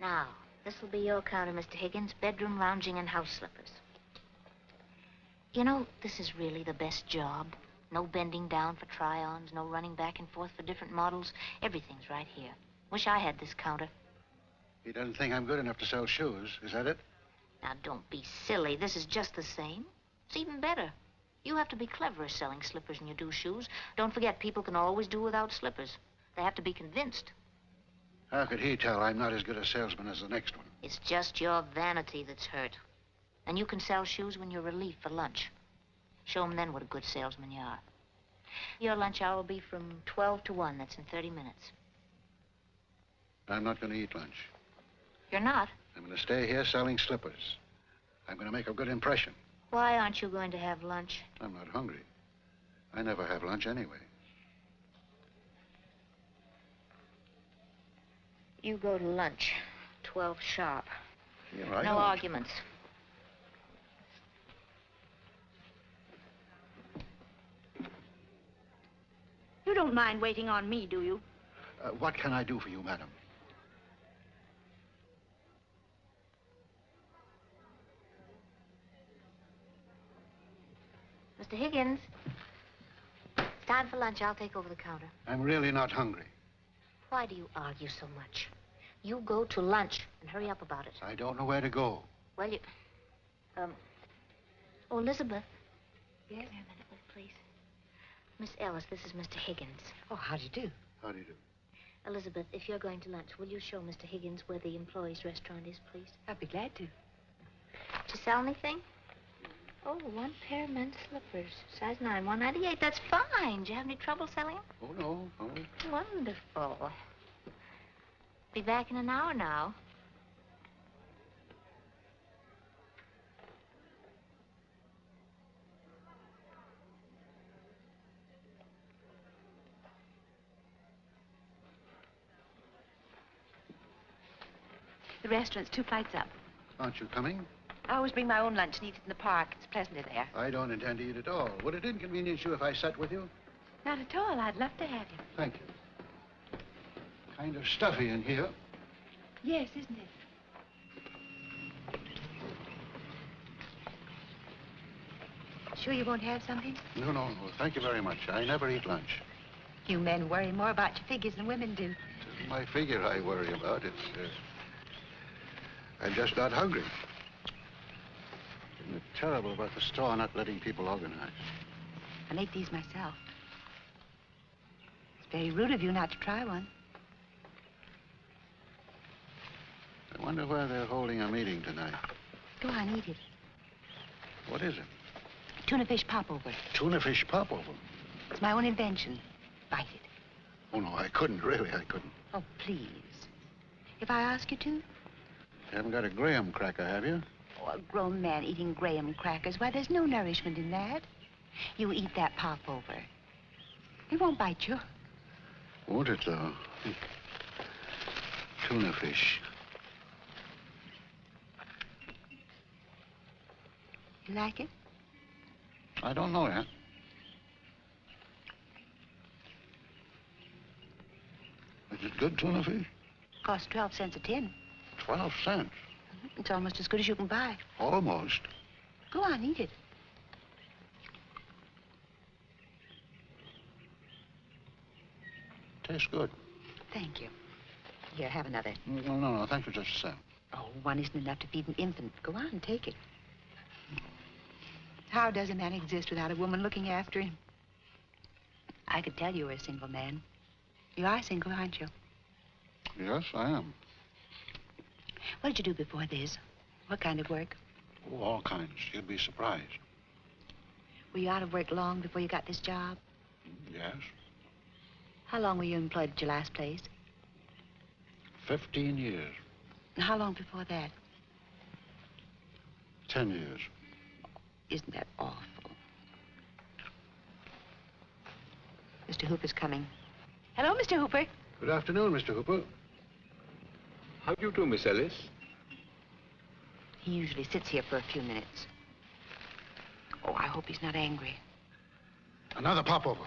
Now, this will be your counter, Mr. Higgins. Bedroom, lounging, and house slippers. You know, this is really the best job. No bending down for try-ons, no running back and forth for different models. Everything's right here. Wish I had this counter. He doesn't think I'm good enough to sell shoes. Is that it? Now, don't be silly. This is just the same. It's even better. You have to be cleverer selling slippers than you do shoes. Don't forget, people can always do without slippers. They have to be convinced. How could he tell I'm not as good a salesman as the next one? It's just your vanity that's hurt. And you can sell shoes when you're relieved for lunch. Show them then what a good salesman you are. Your lunch hour will be from 12 to 1. That's in 30 minutes. I'm not going to eat lunch. You're not? I'm going to stay here selling slippers. I'm going to make a good impression. Why aren't you going to have lunch? I'm not hungry. I never have lunch anyway. You go to lunch, 12 sharp. Here, I no don't. arguments. You don't mind waiting on me, do you? What can I do for you, madam? Mr. Higgins, it's time for lunch. I'll take over the counter. I'm really not hungry. Why do you argue so much? You go to lunch and hurry up about it. I don't know where to go. Well, you... Oh, Elizabeth. Yes? Here a minute, please. Miss Ellis, this is Mr. Higgins. Oh, how do you do? How do you do? Elizabeth, if you're going to lunch, will you show Mr. Higgins where the employees' restaurant is, please? I'd be glad to. Did you sell anything? Oh, one pair of men's slippers. Size 9, $1.98. That's fine. Did you have any trouble selling them? Oh, no. Wonderful. Be back in an hour now. The restaurant's 2 flights up. Aren't you coming? I always bring my own lunch and eat it in the park. It's pleasanter there. I don't intend to eat at all. Would it inconvenience you if I sat with you? Not at all. I'd love to have you. Thank you. Kind of stuffy in here. Yes, isn't it? Sure you won't have something? No. Thank you very much. I never eat lunch. You men worry more about your figures than women do. It isn't my figure I worry about. I'm just not hungry. Isn't it terrible about the store not letting people organize? I make these myself. It's very rude of you not to try one. I wonder where they're holding a meeting tonight. Go on, eat it. What is it? Tuna fish popover. Tuna fish popover. It's my own invention. Bite it. Oh, no, I couldn't, really, I couldn't. Oh, please. If I ask you to? You haven't got a graham cracker, have you? Oh, a grown man eating graham crackers. Why, there's no nourishment in that. You eat that popover. It won't bite you. Won't it, though? Tuna fish. You like it? I don't know yet. Is it good tuna fish? Costs 12 cents a tin. 12 cents? It's almost as good as you can buy. Almost. Go on, eat it. Tastes good. Thank you. Here, have another. No. Thank you, just a cent. Oh, one isn't enough to feed an infant. Go on, take it. How does a man exist without a woman looking after him? I could tell you were a single man. You are single, aren't you? Yes, I am. What did you do before this? What kind of work? Oh, all kinds. You'd be surprised. Were you out of work long before you got this job? Yes. How long were you employed at your last place? 15 years. And how long before that? 10 years. Isn't that awful? Mr. Hooper's coming. Hello, Mr. Hooper. Good afternoon, Mr. Hooper. How do you do, Miss Ellis? He usually sits here for a few minutes. Oh, I hope he's not angry. Another popover.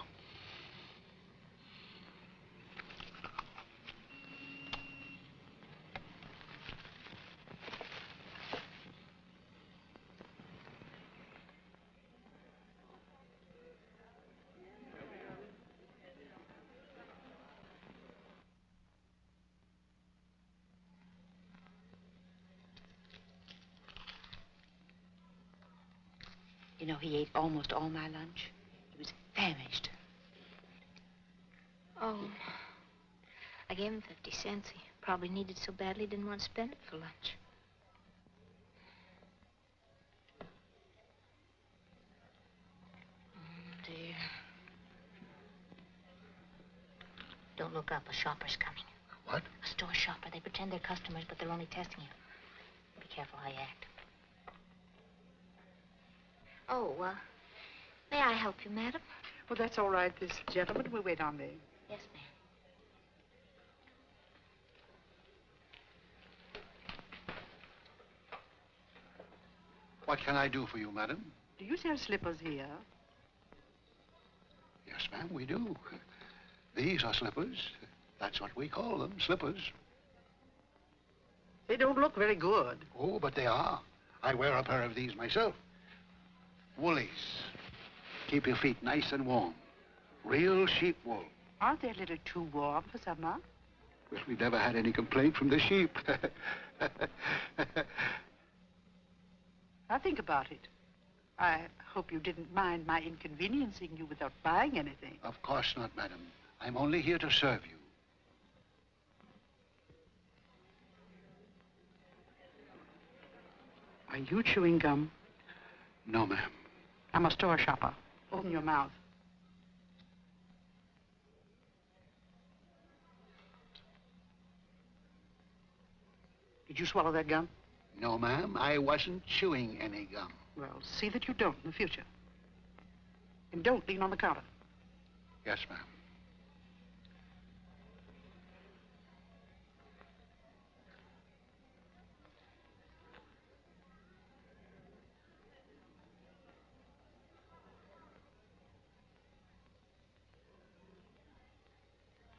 You know, he ate almost all my lunch. He was famished. Oh, I gave him 50 cents. He probably needed so badly, didn't want to spend it for lunch. Oh, dear. Don't look up. A shopper's coming. What? A store shopper. They pretend they're customers, but they're only testing you. Be careful how you act. Oh, may I help you, madam? Well, that's all right. This gentleman will wait on me. Yes, ma'am. What can I do for you, madam? Do you sell slippers here? Yes, ma'am, we do. These are slippers. That's what we call them, slippers. They don't look very good. Oh, but they are. I wear a pair of these myself. Woolies. Keep your feet nice and warm. Real sheep wool. Aren't they a little too warm for summer? Well, we've never had any complaint from the sheep. Now think about it. I hope you didn't mind my inconveniencing you without buying anything. Of course not, madam. I'm only here to serve you. Are you chewing gum? No, ma'am. I'm a store shopper. Open your mouth. Did you swallow that gum? No, ma'am. I wasn't chewing any gum. Well, see that you don't in the future. And don't lean on the counter. Yes, ma'am.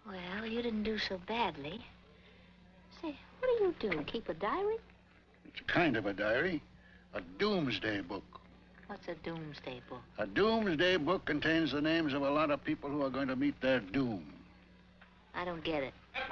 Well, you didn't do so badly. Say, what do? Keep a diary? It's kind of a diary. A doomsday book. What's a doomsday book? A doomsday book contains the names of a lot of people who are going to meet their doom. I don't get it. At